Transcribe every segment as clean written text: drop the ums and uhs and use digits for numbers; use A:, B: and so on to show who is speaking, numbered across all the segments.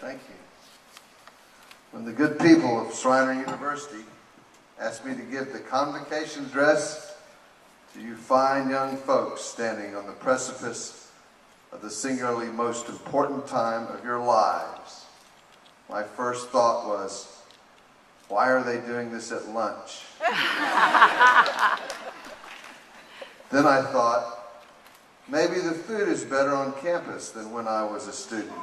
A: Thank you. When the good people of Schreiner University asked me to give the Convocation address to you fine young folks standing on the precipice of the singularly most important time of your lives, my first thought was, why are they doing this at lunch? Then I thought, maybe the food is better on campus than when I was a student.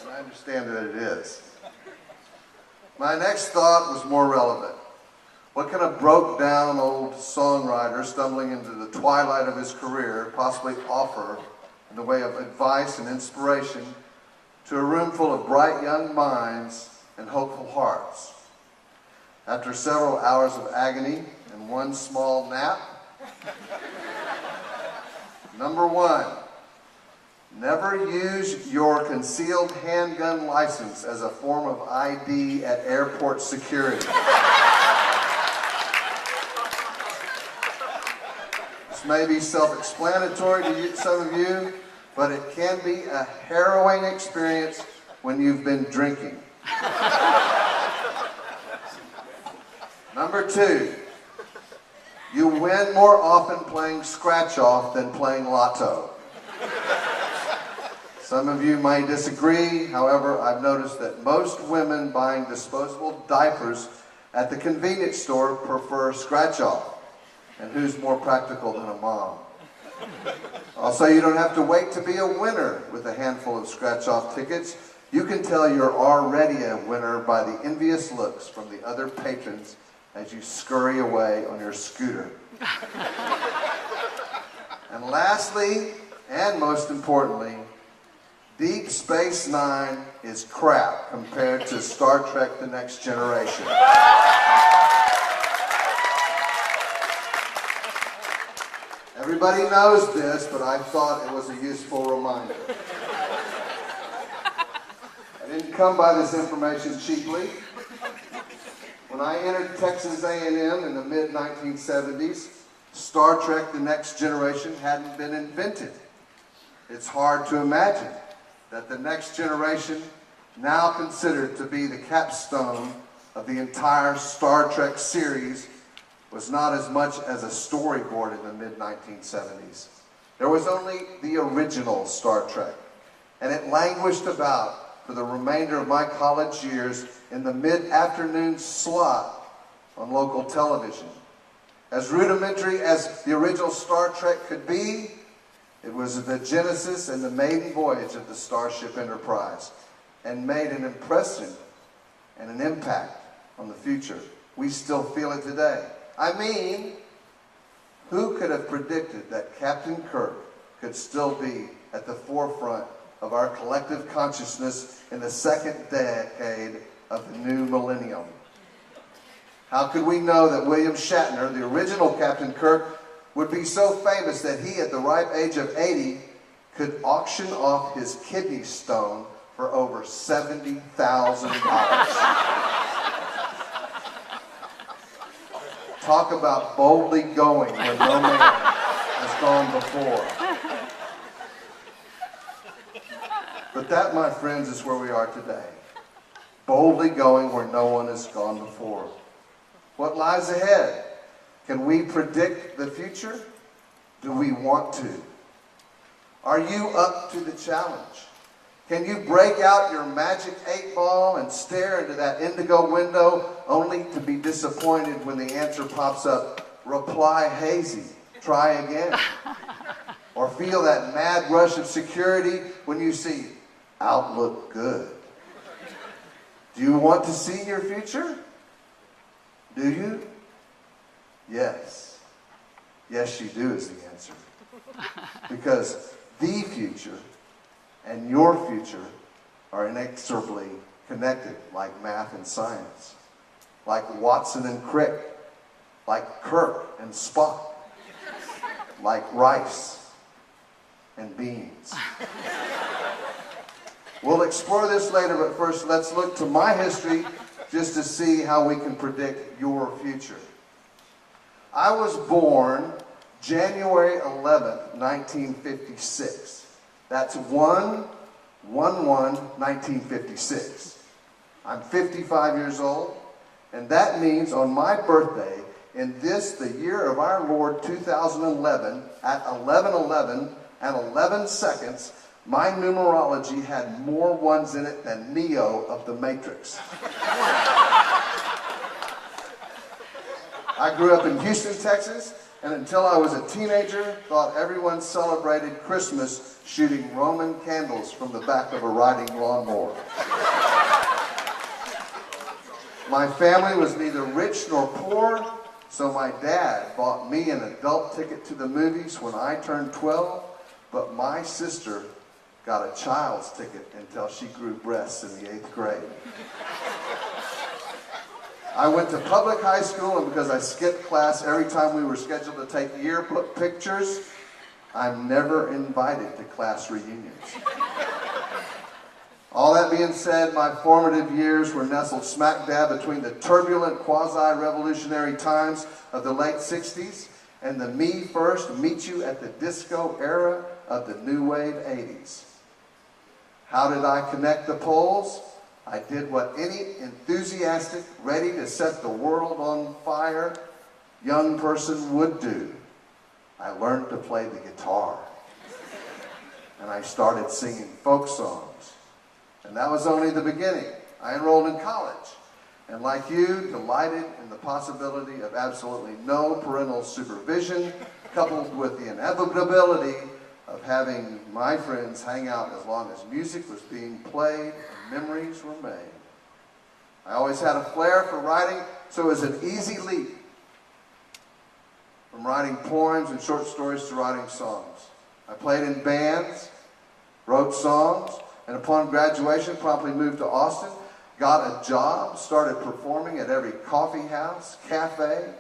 A: And I understand that it is. My next thought was more relevant. What can a broke-down old songwriter stumbling into the twilight of his career possibly offer in the way of advice and inspiration to a room full of bright young minds and hopeful hearts? After several hours of agony and one small nap, number one, never use your concealed handgun license as a form of ID at airport security. This may be self-explanatory to some of you, but it can be a harrowing experience when you've been drinking. Number two, you win more often playing scratch-off than playing lotto. Some of you might disagree. However, I've noticed that most women buying disposable diapers at the convenience store prefer scratch-off. And who's more practical than a mom? Also, you don't have to wait to be a winner with a handful of scratch-off tickets. You can tell you're already a winner by the envious looks from the other patrons as you scurry away on your scooter. And lastly, and most importantly, Deep Space Nine is crap compared to Star Trek: The Next Generation. Everybody knows this, but I thought it was a useful reminder. I didn't come by this information cheaply. When I entered Texas A&M in the mid-1970s, Star Trek: The Next Generation hadn't been invented. It's hard to imagine that The Next Generation, now considered to be the capstone of the entire Star Trek series, was not as much as a storyboard in the mid-1970s. There was only the original Star Trek, and it languished about for the remainder of my college years in the mid-afternoon slot on local television. As rudimentary as the original Star Trek could be, it was the genesis and the maiden voyage of the Starship Enterprise, and made an impression and an impact on the future. We still feel it today. I mean, who could have predicted that Captain Kirk could still be at the forefront of our collective consciousness in the second decade of the new millennium? How could we know that William Shatner, the original Captain Kirk, would be so famous that he, at the ripe age of 80, could auction off his kidney stone for over $70,000? Talk about boldly going where no man has gone before. But that, my friends, is where we are today. Boldly going where no one has gone before. What lies ahead? Can we predict the future? Do we want to? Are you up to the challenge? Can you break out your magic 8-ball and stare into that indigo window only to be disappointed when the answer pops up, reply hazy, try again? Or feel that mad rush of security when you see outlook good? Do you want to see your future? Do you? Yes. Yes, you do is the answer. Because the future and your future are inexorably connected, like math and science, like Watson and Crick, like Kirk and Spock, like rice and beans. We'll explore this later, but first let's look to my history just to see how we can predict your future. I was born January 11th, 1956. That's 1 1/1/1956. I'm 55 years old, and that means on my birthday, in this, the year of our Lord 2011, at 11:11 and 11 seconds, my numerology had more ones in it than Neo of the Matrix. I grew up in Houston, Texas, and until I was a teenager, thought everyone celebrated Christmas shooting Roman candles from the back of a riding lawnmower. My family was neither rich nor poor, so my dad bought me an adult ticket to the movies when I turned 12, but my sister got a child's ticket until she grew breasts in the 8th grade. I went to public high school, and because I skipped class every time we were scheduled to take yearbook pictures, I'm never invited to class reunions. All that being said, my formative years were nestled smack dab between the turbulent quasi-revolutionary times of the late 60s and the me first, meet you at the disco era of the new wave 80s. How did I connect the poles? I did what any enthusiastic, ready to set the world on fire young person would do. I learned to play the guitar. And I started singing folk songs. And that was only the beginning. I enrolled in college. And like you, delighted in the possibility of absolutely no parental supervision, coupled with the inevitability of having my friends hang out as long as music was being played and memories were made. I always had a flair for writing, so it was an easy leap from writing poems and short stories to writing songs. I played in bands, wrote songs, and upon graduation promptly moved to Austin, got a job, started performing at every coffee house, cafe,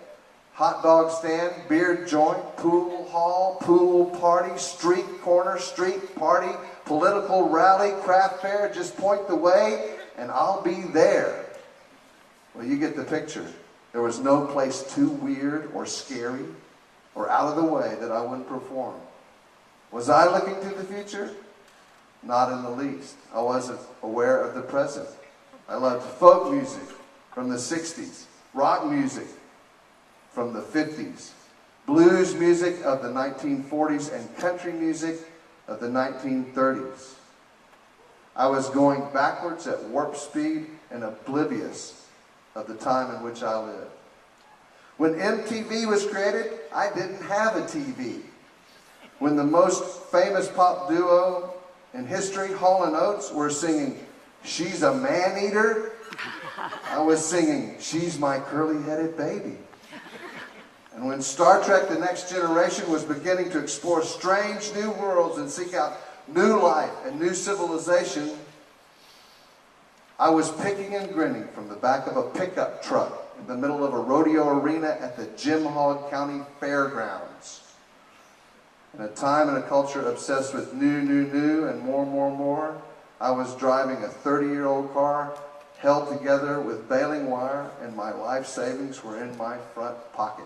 A: hot dog stand, beer joint, pool hall, pool party, street corner, street party, political rally, craft fair. Just point the way and I'll be there. Well, you get the picture. There was no place too weird or scary or out of the way that I wouldn't perform. Was I looking to the future? Not in the least. I wasn't aware of the present. I loved folk music from the 60s, rock music from the 50s, blues music of the 1940s, and country music of the 1930s. I was going backwards at warp speed and oblivious of the time in which I lived. When MTV was created, I didn't have a TV. When the most famous pop duo in history, Hall & Oates, were singing, "She's a Man-Eater," I was singing, "She's my curly-headed baby." And when Star Trek: The Next Generation was beginning to explore strange new worlds and seek out new life and new civilization, I was picking and grinning from the back of a pickup truck in the middle of a rodeo arena at the Jim Hogg County Fairgrounds. In a time and a culture obsessed with new, and more, I was driving a 30-year-old car held together with baling wire, and my life savings were in my front pocket.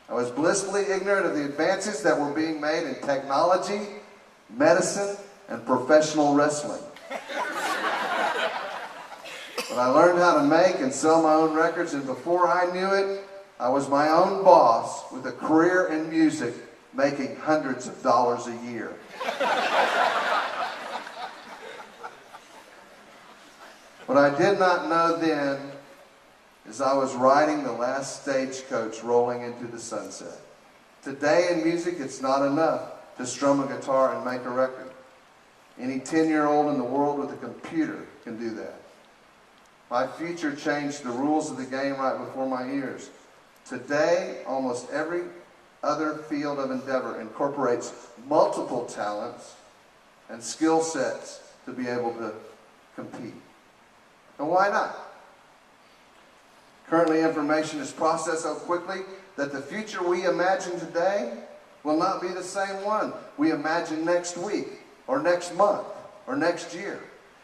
A: I was blissfully ignorant of the advances that were being made in technology, medicine, and professional wrestling. But I learned how to make and sell my own records, and before I knew it, I was my own boss with a career in music, making hundreds of dollars a year. What I did not know then is I was riding the last stagecoach rolling into the sunset. Today in music, it's not enough to strum a guitar and make a record. Any 10-year-old in the world with a computer can do that. My future changed the rules of the game right before my ears. Today, almost every other field of endeavor incorporates multiple talents and skill sets to be able to compete. And why not? Currently, information is processed so quickly that the future we imagine today will not be the same one we imagine next week, or next month, or next year.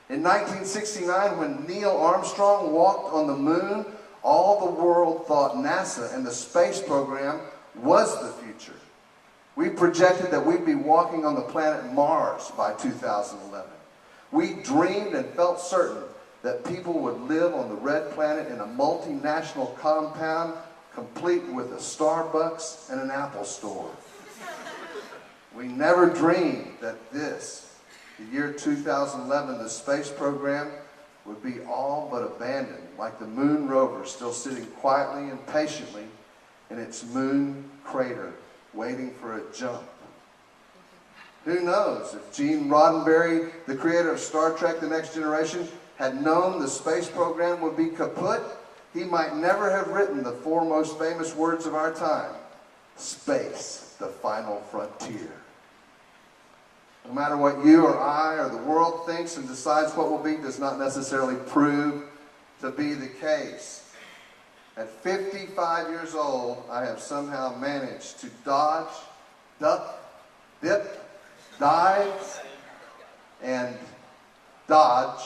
A: In 1969, when Neil Armstrong walked on the moon, all the world thought NASA and the space program was the future. We projected that we'd be walking on the planet Mars by 2011. We dreamed and felt certain that people would live on the red planet in a multinational compound complete with a Starbucks and an Apple store. We never dreamed that this, the year 2011, the space program would be all but abandoned, like the moon rover still sitting quietly and patiently in its moon crater, waiting for a jump. Who knows if Gene Roddenberry, the creator of Star Trek The Next Generation, had known the space program would be kaput, he might never have written the four most famous words of our time: space, the final frontier. No matter what you or I or the world thinks and decides what will be does not necessarily prove to be the case. At 55 years old, I have somehow managed to dodge, duck, dip, dive, and dodge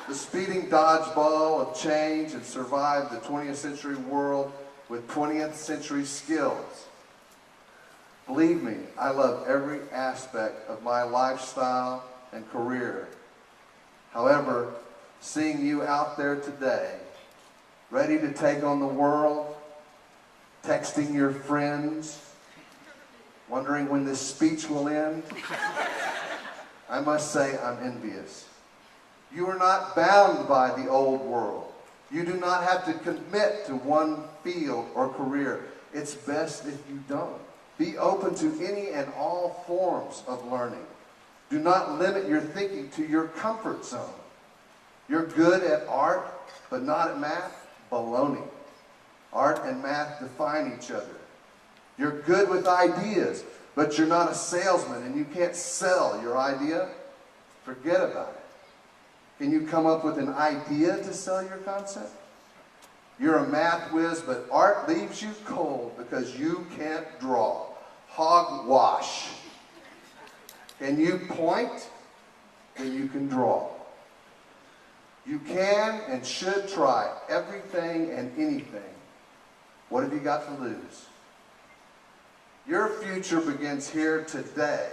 A: the speeding dodgeball of change and survive the 20th century world with 20th century skills. Believe me, I love every aspect of my lifestyle and career. However, seeing you out there today, ready to take on the world, texting your friends, wondering when this speech will end, I must say I'm envious. You are not bound by the old world. You do not have to commit to one field or career. It's best if you don't. Be open to any and all forms of learning. Do not limit your thinking to your comfort zone. You're good at art, but not at math? Baloney. Art and math define each other. You're good with ideas, but you're not a salesman and you can't sell your idea? Forget about it. Can you come up with an idea to sell your concept? You're a math whiz, but art leaves you cold because you can't draw. Hogwash. Can you point? Then you can draw. You can and should try everything and anything. What have you got to lose? Your future begins here today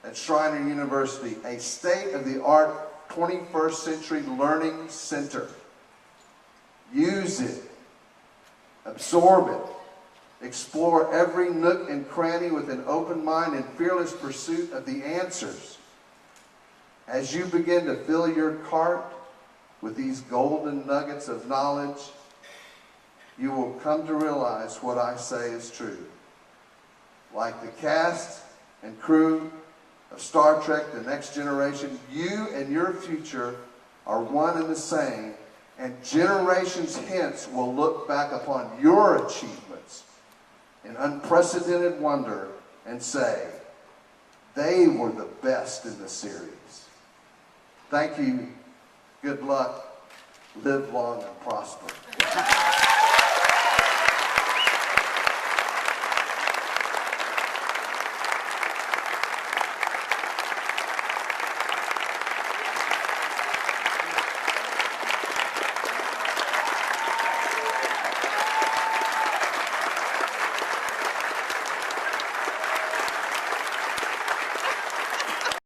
A: at Schreiner University, a state-of-the-art 21st century learning center. Use it. Absorb it. Explore every nook and cranny with an open mind and fearless pursuit of the answers. As you begin to fill your cart with these golden nuggets of knowledge, you will come to realize what I say is true. Like the cast and crew of Star Trek The Next Generation, you and your future are one and the same, and generations hence will look back upon your achievements in unprecedented wonder and say, they were the best in the series. Thank you. Good luck. Live long and prosper.